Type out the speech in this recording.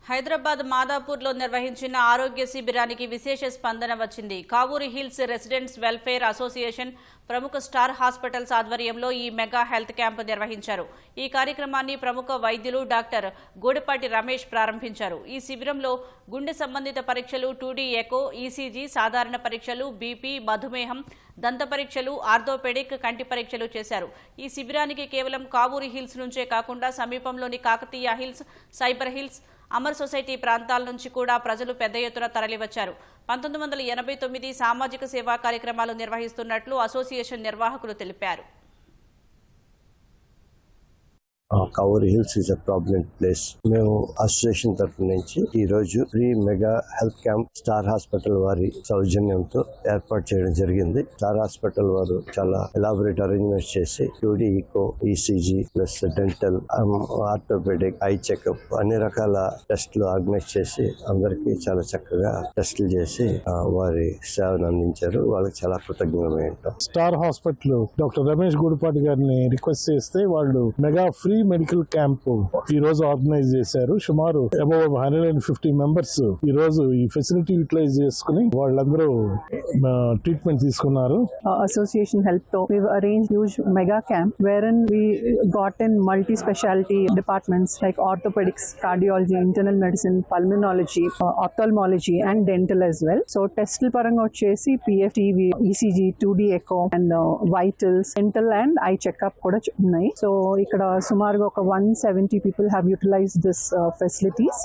హైదరాబాద్ మాదాపూర్లో నిర్వహించిన ఆరోగ్య శిబిరానికి విశేష స్పందన వచ్చింది. Kavuri hills residents welfare association ప్రముఖ స్టార్ హాస్పిటల్స్ ఆధ్వర్యంలో ఈ మెగా హెల్త్ క్యాంప్ నిర్వహించారు. ఈ కార్యక్రమాన్ని ప్రముఖ వైద్యులు డాక్టర్ గూడపాటి రమేష్ ప్రారంభించారు. ఈ శిబిరంలో గుండె సంబంధిత పరీక్షలు, 2D ఎకో, ఈసీజీ, సాధారణ పరీక్షలు, బీపీ, మధుమేహం, దంత పరీక్షలు, ఆర్థోపెడిక్, కంటి పరీక్షలు చేశారు. ఈ శిబిరానికి కేవలం కావూరి హిల్స్ నుంచే కాకుండా సమీపంలోని Kakatiya hills, cyber hills, Amar society ప్రాంతాల నుంచి కూడా ప్రజలు పెద్ద ఎత్తున తరలివచ్చారు. 1989 సామాజిక సేవా కార్యక్రమాలు నిర్వహిస్తున్నట్లు అసోసియేషన్ నిర్వాహకులు తెలిపారు. Kavuri hills is a prominent place. మేము అసోసియేషన్ తరఫు నుంచి ఈ రోజు free mega health camp star hospital వారి సౌజన్యంతో ఏర్పాటు చేయడం జరిగింది. స్టార్ హాస్పిటల్ వారు చాలా ఎలాబొరేట్ అరేంజ్మెంట్స్ చేసి 2D echo, ECG plus dental, orthopaedic, eye checkup అన్ని రకాల టెస్టులు ఆర్గనైజ్ చేసి అందరికీ చాలా చక్కగా టెస్టులు చేసి వారి సేవను అందించారు. వాళ్ళకి చాలా కృతజ్ఞత. Star hospital doctor Ramesh Gudapati గారిని రిక్వెస్ట్ చేస్తే వాళ్ళు మెగా ఫ్రీ మెడికల్ క్యాంప్ ఈ రోజు ఆర్గనైజ్ చేశారు. సుమారు అబౌవ్ 150 మెంబర్స్ ఈ రోజు ఈ ఫెసిలిటీ యూటిలైజ్ చేసుకుని వాళ్ళందరూ ట్రీట్మెంట్ తీసుకున్నారు. Association help to we've arranged huge mega camp wherein we got in multi specialty departments like orthopedics, cardiology, internal medicine, pulmonology, ophthalmology and dental as well. So test paranga vachesi PFTV, ECG, 2D echo and vitals, dental and eye checkup kuda unnai. So ikkada సుమారుగా ఒక 170 people have utilized this facilities.